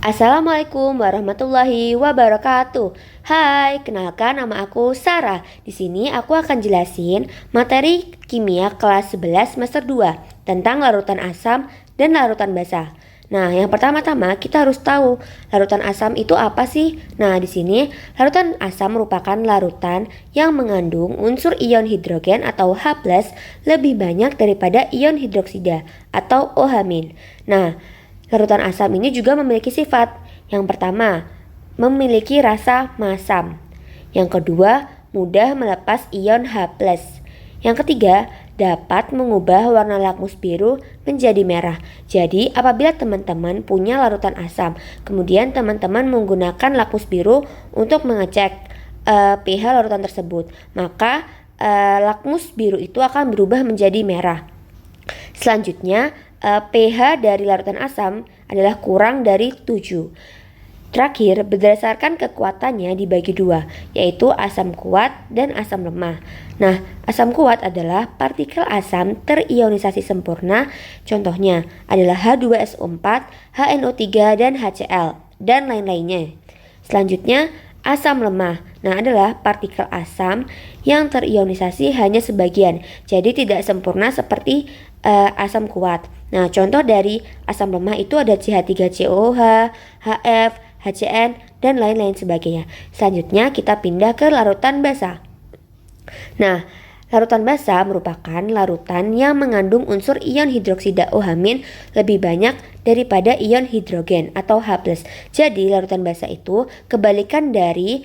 Assalamualaikum warahmatullahi wabarakatuh. Hai, kenalkan nama aku Sarah. Di sini aku akan jelasin materi kimia kelas 11 semester 2 tentang larutan asam dan larutan basa. Nah, yang pertama-tama kita harus tahu larutan asam itu apa sih? Nah, di sini larutan asam merupakan larutan yang mengandung unsur ion hidrogen atau H+ lebih banyak daripada ion hidroksida atau OH-. Nah, larutan asam ini juga memiliki sifat. Yang pertama, memiliki rasa masam. Yang kedua, mudah melepas ion H+. Yang ketiga, dapat mengubah warna lakmus biru menjadi merah. Jadi, apabila teman-teman punya larutan asam, kemudian teman-teman menggunakan lakmus biru untuk mengecek pH larutan tersebut, maka lakmus biru itu akan berubah menjadi merah. Selanjutnya, pH dari larutan asam adalah kurang dari 7. Terakhir, berdasarkan kekuatannya dibagi dua, yaitu asam kuat dan asam lemah. Nah, asam kuat adalah partikel asam terionisasi sempurna, contohnya adalah H2SO4, HNO3, dan HCl, dan lain-lainnya. Selanjutnya, asam lemah. Nah, adalah partikel asam yang terionisasi hanya sebagian, jadi tidak sempurna seperti asam kuat. Nah, contoh dari asam lemah itu ada CH3COOH, HF, HCN, dan lain-lain sebagainya. Selanjutnya kita pindah ke larutan basa. Nah, larutan basa merupakan larutan yang mengandung unsur ion hidroksida OH- lebih banyak daripada ion hidrogen atau H+. Jadi larutan basa itu kebalikan dari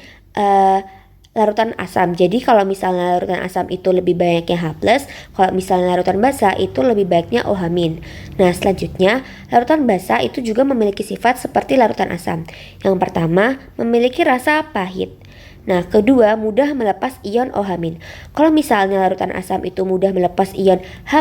larutan asam. Jadi kalau misalnya larutan asam itu lebih banyaknya H+, kalau misalnya larutan basa itu lebih banyaknya OH-. Nah, selanjutnya larutan basa itu juga memiliki sifat seperti larutan asam. Yang pertama, memiliki rasa pahit. Nah, kedua, mudah melepas ion OH-. Kalau misalnya larutan asam itu mudah melepas ion H+,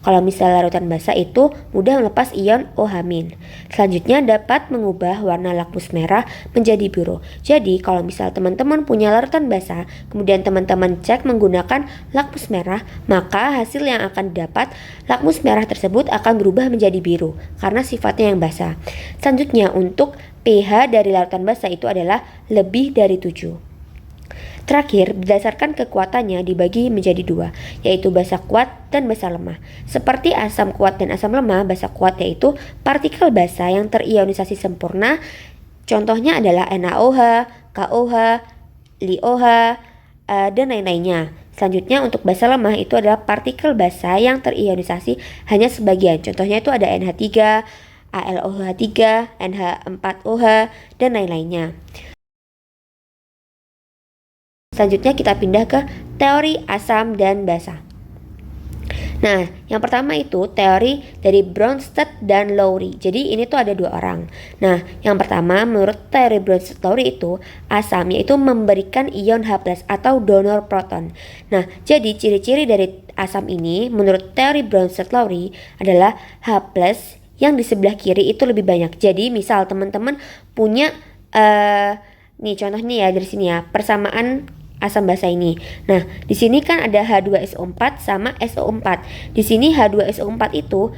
kalau misalnya larutan basa itu mudah melepas ion OH-. Selanjutnya dapat mengubah warna lakmus merah menjadi biru. Jadi, kalau misal teman-teman punya larutan basa, kemudian teman-teman cek menggunakan lakmus merah, maka hasil yang akan didapat lakmus merah tersebut akan berubah menjadi biru karena sifatnya yang basa. Selanjutnya, untuk pH dari larutan basa itu adalah lebih dari 7. Terakhir, berdasarkan kekuatannya dibagi menjadi dua, yaitu basa kuat dan basa lemah. Seperti asam kuat dan asam lemah, basa kuat yaitu partikel basa yang terionisasi sempurna. Contohnya adalah NaOH, KOH, LiOH, dan lain-lainnya. Selanjutnya untuk basa lemah itu adalah partikel basa yang terionisasi hanya sebagian. Contohnya itu ada NH3, AlOH3, NH4OH, dan lain-lainnya. Selanjutnya kita pindah ke teori asam dan basa. Nah, yang pertama itu teori dari Bronsted dan Lowry. Jadi ini tuh ada dua orang. Nah, yang pertama menurut teori Bronsted-Lowry itu asam yaitu memberikan ion H+ atau donor proton. Nah, jadi ciri-ciri dari asam ini menurut teori Bronsted-Lowry adalah H+ yang di sebelah kiri itu lebih banyak. Jadi misal teman-teman punya nih contohnya ya dari sini ya, persamaan asam basa ini. Nah, di sini kan ada H2SO4 sama SO4. Di sini H2SO4 itu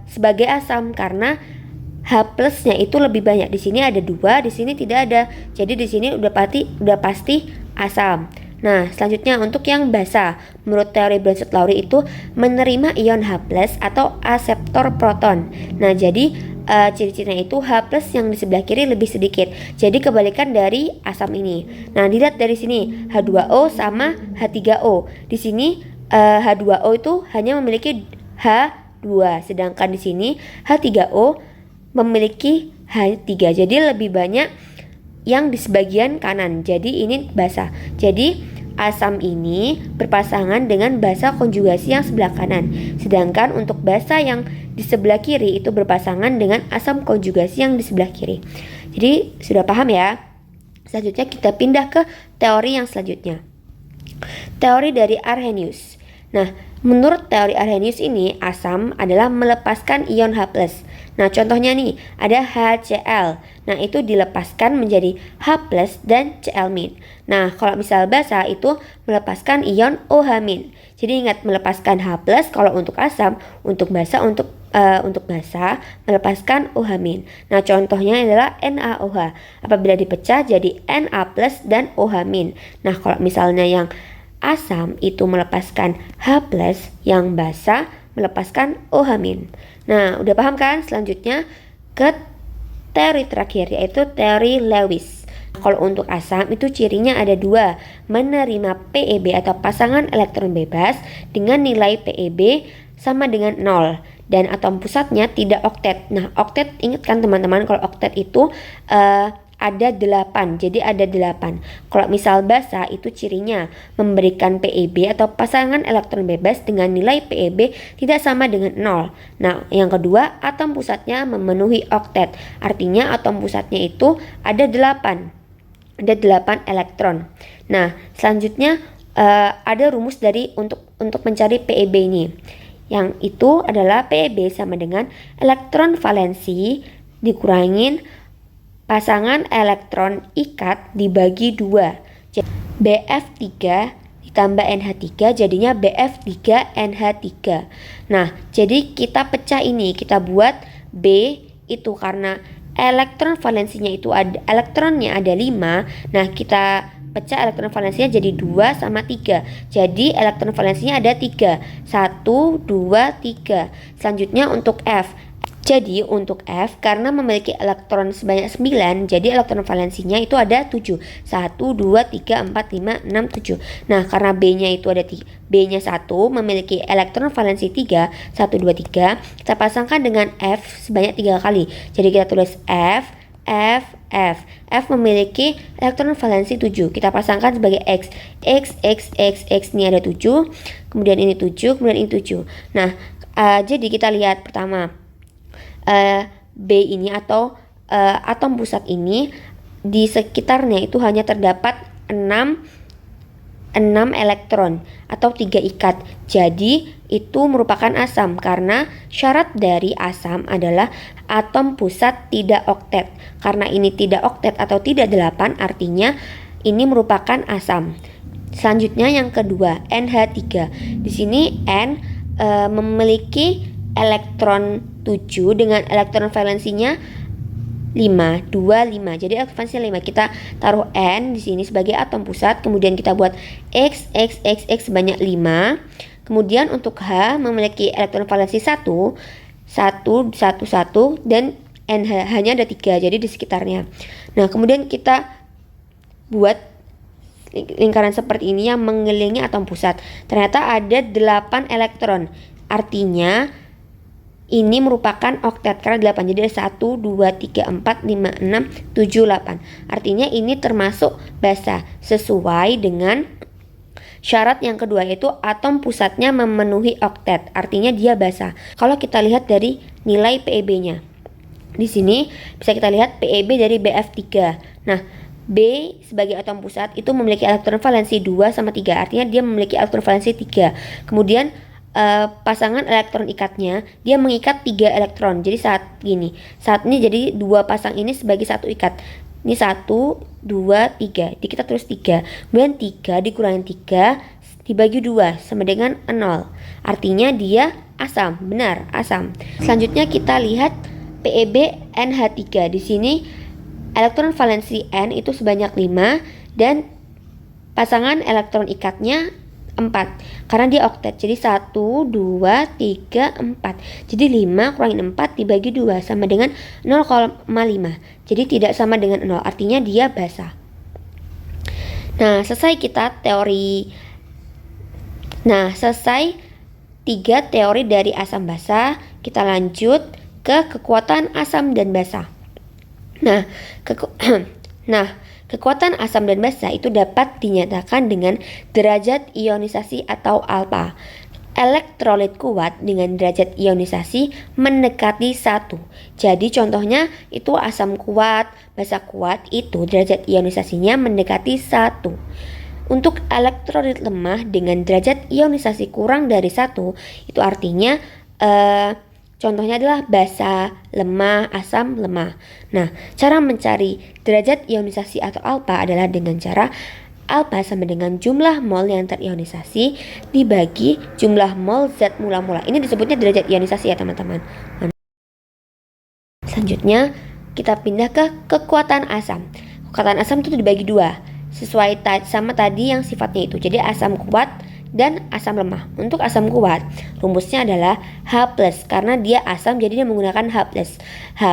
sebagai asam karena H+-nya itu lebih banyak. Di sini ada 2, di sini tidak ada. Jadi di sini udah pasti asam. Nah, selanjutnya untuk yang basa, menurut teori Bronsted-Lowry itu menerima ion H+ atau aseptor proton. Nah, jadi ciri-cirinya itu H+ yang di sebelah kiri lebih sedikit. Jadi kebalikan dari asam ini. Nah, dilihat dari sini H2O sama H3O. Di sini H2O itu hanya memiliki H2, sedangkan di sini H3O memiliki H3. Jadi lebih banyak yang di sebagian kanan. Jadi ini basa. Jadi asam ini berpasangan dengan basa konjugasi yang sebelah kanan. Sedangkan untuk basa yang di sebelah kiri itu berpasangan dengan asam konjugasi yang di sebelah kiri. Jadi sudah paham ya? Selanjutnya kita pindah ke teori yang selanjutnya. Teori dari Arrhenius. Nah, menurut teori Arrhenius ini asam adalah melepaskan ion H+. Nah, contohnya nih ada HCl. Nah, itu dilepaskan menjadi H+ dan Cl-. Nah, kalau misal basa itu melepaskan ion OH-. Jadi ingat melepaskan H+ kalau untuk asam, untuk basa untuk untuk basa melepaskan OH-. Nah, contohnya adalah NaOH. Apabila dipecah jadi Na plus dan OH-. Nah, kalau misalnya yang asam itu melepaskan H plus, yang basa melepaskan OH-. Nah, udah paham kan? Selanjutnya ke teori terakhir, yaitu teori Lewis. Kalau untuk asam itu cirinya ada dua, menerima PeB atau pasangan elektron bebas dengan nilai PeB sama dengan 0 dan atom pusatnya tidak oktet. Nah, oktet ingat kan teman-teman, kalau oktet itu ada 8, jadi ada 8. Kalau misal basa itu cirinya memberikan PeB atau pasangan elektron bebas dengan nilai PeB tidak sama dengan 0. Nah, yang kedua, atom pusatnya memenuhi oktet. Artinya atom pusatnya itu ada 8 elektron. Nah, selanjutnya ada rumus dari untuk mencari PeB ini. Yang itu adalah PeB sama dengan elektron valensi dikurangin pasangan elektron ikat dibagi 2. BF3 ditambah NH3 jadinya BF3NH3. Nah, jadi kita pecah ini, kita buat B itu karena elektron valensinya itu ada, elektronnya ada 5. Nah, kita pecah elektron valensinya jadi 2 sama 3. Jadi elektron valensinya ada 3. 1, 2, 3. Selanjutnya untuk F. Jadi untuk F karena memiliki elektron sebanyak 9, jadi elektron valensinya itu ada 7. 1, 2, 3, 4, 5, 6, 7. Nah, karena B-nya itu ada B-nya 1 memiliki elektron valensi 3, 1, 2, 3, kita pasangkan dengan F sebanyak 3 kali. Jadi kita tulis F, F, F. F memiliki elektron valensi 7. Kita pasangkan sebagai X. X, X, X, X ini ada 7. Kemudian ini 7, kemudian ini 7. Nah, jadi kita lihat pertama. B ini atau atom pusat ini di sekitarnya itu hanya terdapat 6 elektron atau 3 ikat. Jadi itu merupakan asam karena syarat dari asam adalah atom pusat tidak oktet. Karena ini tidak oktet atau tidak 8 artinya ini merupakan asam. Selanjutnya yang kedua, NH3. Di sini N memiliki elektron 7 dengan elektron valensinya 5, 2, 5. Jadi elektron valensinya 5. Kita taruh N di sini sebagai atom pusat, kemudian kita buat X, X, X, X sebanyak 5. Kemudian untuk H memiliki elektron valensi 1, 1, 1, 1 dan NH hanya ada 3, jadi di sekitarnya. Nah, kemudian kita buat lingkaran seperti ini yang mengelilingi atom pusat. Ternyata ada 8 elektron. Artinya ini merupakan oktet karena 8. Jadi ada 1, 2, 3, 4, 5, 6, 7, 8. Artinya ini termasuk basa sesuai dengan syarat yang kedua, yaitu atom pusatnya memenuhi oktet. Artinya dia basa. Kalau kita lihat dari nilai PeB-nya. Di sini bisa kita lihat PeB dari BF3. Nah, B sebagai atom pusat itu memiliki elektron valensi 2 sama 3. Artinya dia memiliki elektron valensi 3. Kemudian pasangan elektron ikatnya dia mengikat 3 elektron. Jadi saat ini jadi 2 pasang ini sebagai 1 ikat. Ini 1, 2, 3. Jadi kita tulis 3. Kemudian 3 dikurangi 3 dibagi 2 sama dengan 0. Artinya dia asam, benar asam. Selanjutnya kita lihat PeB NH3. Di sini elektron valensi N itu sebanyak 5 dan pasangan elektron ikatnya 4 karena dia oktet. Jadi 1, 2, 3, 4. Jadi 5 kurangi 4 dibagi 2 sama dengan 0,5. Jadi tidak sama dengan 0. Artinya dia basa. Nah, selesai 3 teori dari asam basa. Kita lanjut ke kekuatan asam dan basa. Kekuatan asam dan basa itu dapat dinyatakan dengan derajat ionisasi atau alfa. Elektrolit kuat dengan derajat ionisasi mendekati 1. Jadi contohnya itu asam kuat, basa kuat itu derajat ionisasinya mendekati 1. Untuk elektrolit lemah dengan derajat ionisasi kurang dari 1, itu artinya contohnya adalah basa, lemah, asam, lemah. Nah, cara mencari derajat ionisasi atau alfa adalah dengan cara alfa sama dengan jumlah mol yang terionisasi dibagi jumlah mol zat mula-mula. Ini disebutnya derajat ionisasi ya teman-teman. Selanjutnya kita pindah ke kekuatan asam. Kekuatan asam itu dibagi dua, sesuai sama tadi yang sifatnya itu. Jadi asam kuat dan asam lemah. Untuk asam kuat, rumusnya adalah H+, karena dia asam jadi dia menggunakan H+. H+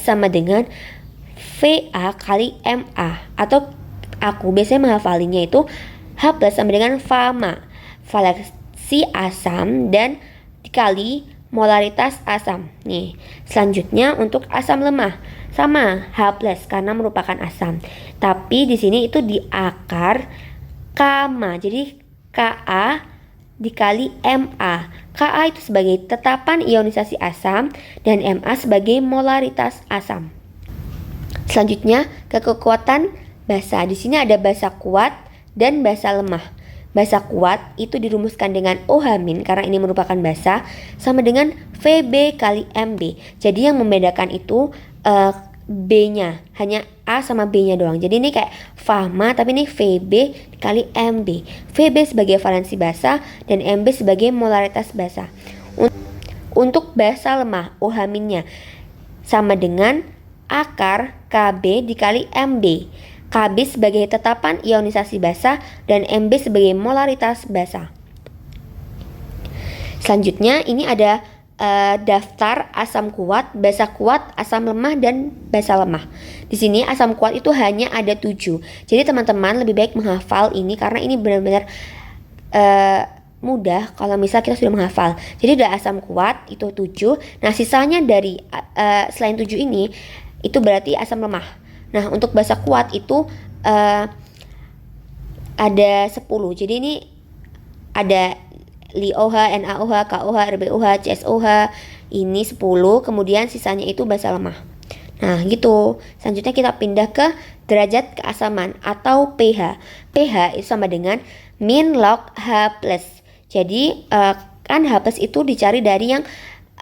sama dengan Va kali Ma, atau aku biasanya menghafalinya itu H+ sama dengan Fama, valensi asam dan dikali molaritas asam. Nih, selanjutnya untuk asam lemah sama H+ karena merupakan asam. Tapi di sini itu di akar Kama. Jadi Ka dikali Ma. Ka itu sebagai tetapan ionisasi asam dan Ma sebagai molaritas asam. Selanjutnya ke kekuatan basa. Di sini ada basa kuat dan basa lemah. Basa kuat itu dirumuskan dengan OH- karena ini merupakan basa sama dengan Vb kali Mb. Jadi yang membedakan itu B-nya, hanya A sama B-nya doang. Jadi ini kayak Fama tapi ini Vb kali Mb. Vb sebagai valensi basa dan Mb sebagai molaritas basa. Untuk basa lemah, OH-nya sama dengan akar Kb dikali Mb. Kb sebagai tetapan ionisasi basa dan Mb sebagai molaritas basa. Selanjutnya ini ada daftar asam kuat, basa kuat, asam lemah, dan basa lemah. Di sini asam kuat itu hanya ada 7. Jadi teman-teman lebih baik menghafal ini karena ini benar-benar mudah kalau misal kita sudah menghafal. Jadi ada asam kuat itu 7. Nah sisanya dari selain 7 ini itu berarti asam lemah. Nah untuk basa kuat itu ada 10. Jadi ini ada LiOH, NaOH, KOH, RbOH, CSOH. Ini 10, kemudian sisanya itu basa lemah. Nah gitu. Selanjutnya kita pindah ke derajat keasaman atau pH. pH itu sama dengan min log H+. Jadi kan H+ itu dicari dari yang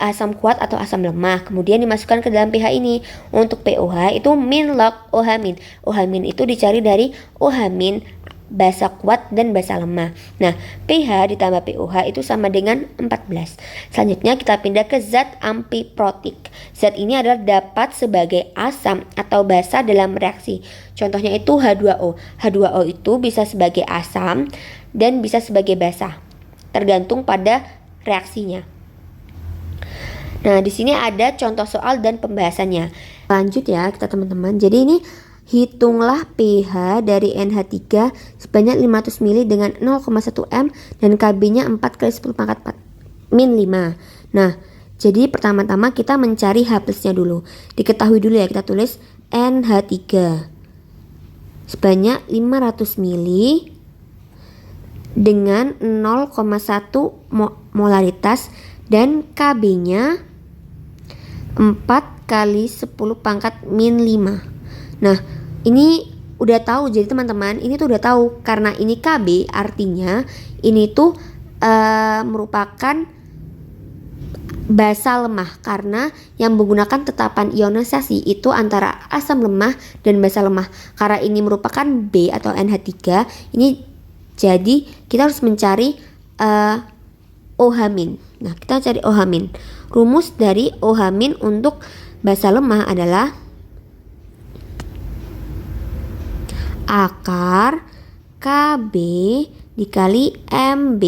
asam kuat atau asam lemah, kemudian dimasukkan ke dalam pH ini. Untuk pOH itu min log OH-. OH- itu dicari dari OH- basa kuat dan basa lemah. Nah, pH ditambah pOH itu sama dengan 14. Selanjutnya kita pindah ke zat amfiprotik. Zat ini adalah dapat sebagai asam atau basa dalam reaksi. Contohnya itu H2O. H2O itu bisa sebagai asam dan bisa sebagai basa, tergantung pada reaksinya. Nah, di sini ada contoh soal dan pembahasannya. Lanjut ya kita teman-teman. Jadi ini hitunglah pH dari NH3 sebanyak 500 ml dengan 0,1 m dan Kb-nya 4 kali 10 pangkat 4 min 5. Nah, jadi pertama-tama kita mencari H+-nya dulu. Diketahui dulu ya, kita tulis NH3 sebanyak 500 ml dengan 0,1 molaritas dan Kb-nya 4 kali 10 pangkat min 5. Nah, ini udah tahu, jadi teman-teman ini tuh udah tahu karena ini Kb artinya ini tuh merupakan basa lemah karena yang menggunakan tetapan ionisasi itu antara asam lemah dan basa lemah. Karena ini merupakan B atau NH3, ini jadi kita harus mencari OH-. Nah, kita cari OH-. Rumus dari OH- untuk basa lemah adalah akar Kb dikali Mb.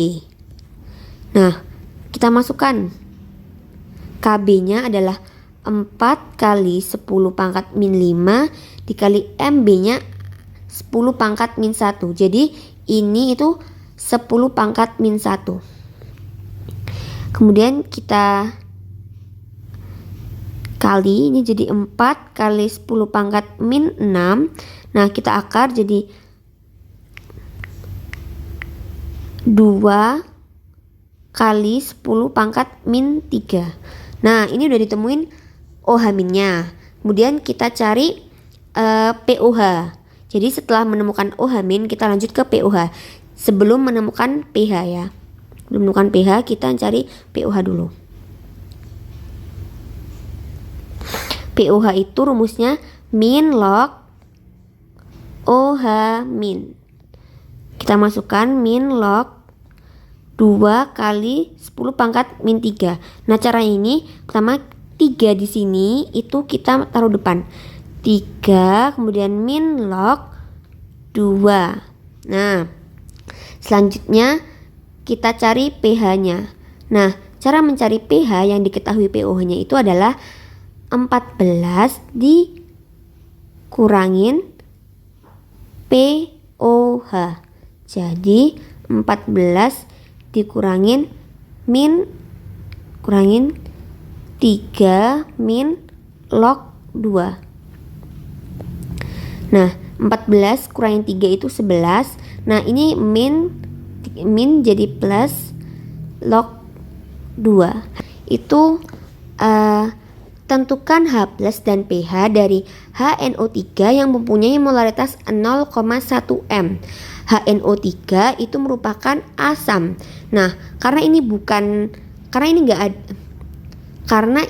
Nah, kita masukkan Kb-nya adalah 4 kali 10 pangkat min 5 dikali Mb-nya 10 pangkat min 1. Jadi ini itu 10 pangkat min 1. Kemudian kita kali, ini jadi 4 kali 10 pangkat min 6. Nah, kita akar jadi 2 kali 10 pangkat min 3. Nah, ini udah ditemuin OH-nya. Kemudian kita cari pOH. Jadi setelah menemukan OH-, kita lanjut ke pOH. Sebelum menemukan pH ya. Sebelum menemukan pH, kita cari pOH dulu. pOH itu rumusnya min log OH-. Kita masukkan min log 2 kali 10 pangkat min 3. Nah, cara ini pertama 3 di sini itu kita taruh depan. 3 kemudian min log 2. Nah, selanjutnya kita cari pH-nya. Nah, cara mencari pH yang diketahui pOH-nya itu adalah 14 dikurangin pOH. Jadi 14 dikurangin kurangin 3 min log 2. Nah, 14 kurangin 3 itu 11. Nah, ini min jadi plus log 2. Itu tentukan H+ dan pH dari HNO3 yang mempunyai molaritas 0,1 m. HNO3 itu merupakan asam. Nah, karena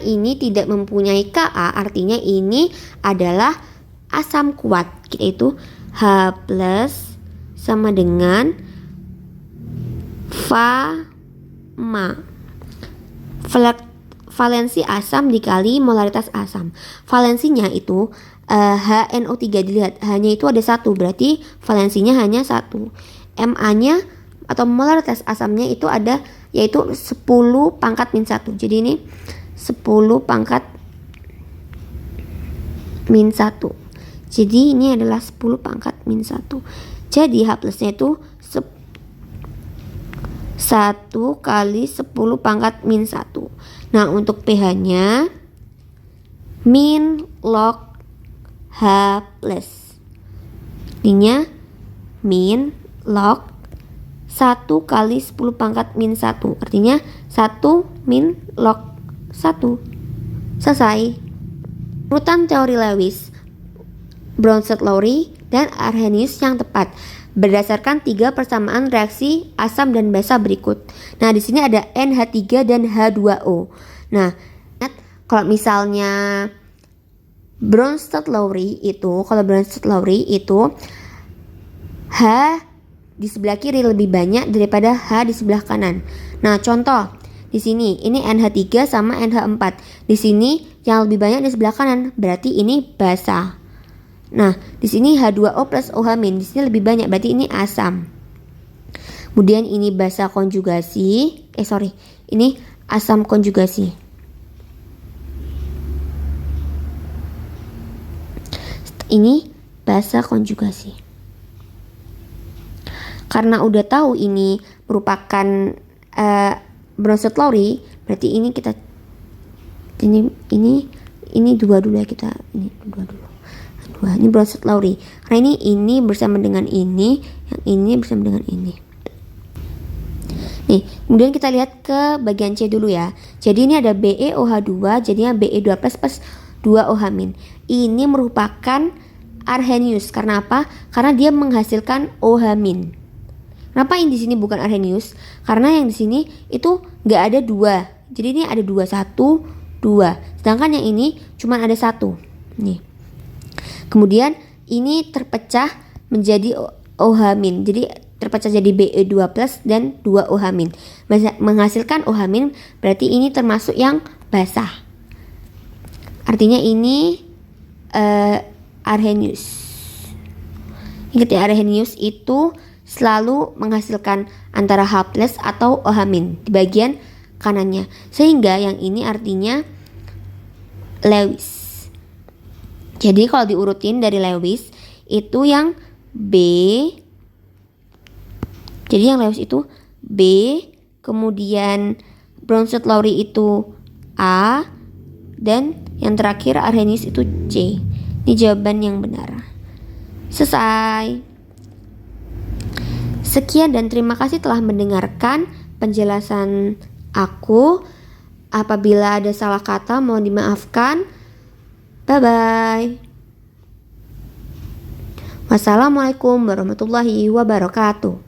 ini tidak mempunyai Ka, artinya ini adalah asam kuat. Yaitu H+ sama dengan valensi asam dikali molaritas asam. Valensinya itu HNO3 dilihat, hanya itu ada 1, berarti valensinya hanya 1. Ma-nya atau molaritas asamnya itu ada, yaitu 10 pangkat min 1. Jadi ini 10 pangkat min 1. Jadi ini adalah 10 pangkat min 1. Jadi H+-nya itu 1 kali 10 pangkat min 1. Nah, untuk pH-nya min log H+. Artinya min log 1 kali 10 pangkat min 1. Artinya 1 min log 1. Selesai. Urutan teori Lewis, Bronsted-Lowry, dan Arrhenius yang tepat berdasarkan 3 persamaan reaksi asam dan basa berikut. Nah, di sini ada NH3 dan H2O. Nah, kalau misalnya Bronsted-Lowry itu, H di sebelah kiri lebih banyak daripada H di sebelah kanan. Nah, contoh di sini ini NH3 sama NH4. Di sini yang lebih banyak di sebelah kanan, berarti ini basa. Nah, di sini H2O plus OH-, di sini lebih banyak, berarti ini asam. Kemudian ini basa konjugasi, ini asam konjugasi. Ini basa konjugasi. Karena udah tahu ini merupakan Bronsted-Lowry, berarti ini kita ini dua dulu ya, kita ini dua dulu. Ini Bronsted-Lowry. Karena ini bersama dengan ini, yang ini bersama dengan ini. Nih, kemudian kita lihat ke bagian C dulu ya. Jadi ini ada BeOH2, jadinya Be2+ plus 2OH-. Ini merupakan Arrhenius. Karena apa? Karena dia menghasilkan OH-. Kenapa yang di sini bukan Arrhenius? Karena yang di sini itu nggak ada 2. Jadi ini ada 2, 1, 2. Sedangkan yang ini cuma ada 1. Nih. Kemudian ini terpecah menjadi OH-. Jadi terpecah jadi Be2+ dan 2OH-. Menghasilkan OH-, berarti ini termasuk yang basah. Artinya ini Arrhenius. Ingat ya, Arrhenius itu selalu menghasilkan antara H+ atau OH- di bagian kanannya. Sehingga yang ini artinya Lewis. Jadi kalau diurutin dari Lewis itu yang B. Jadi yang Lewis itu B, kemudian Bronsted-Lowry itu A, dan yang terakhir Arrhenius itu C. Ini jawaban yang benar. Selesai. Sekian dan terima kasih telah mendengarkan penjelasan aku. Apabila ada salah kata mohon dimaafkan. Bye-bye. Wassalamualaikum warahmatullahi wabarakatuh.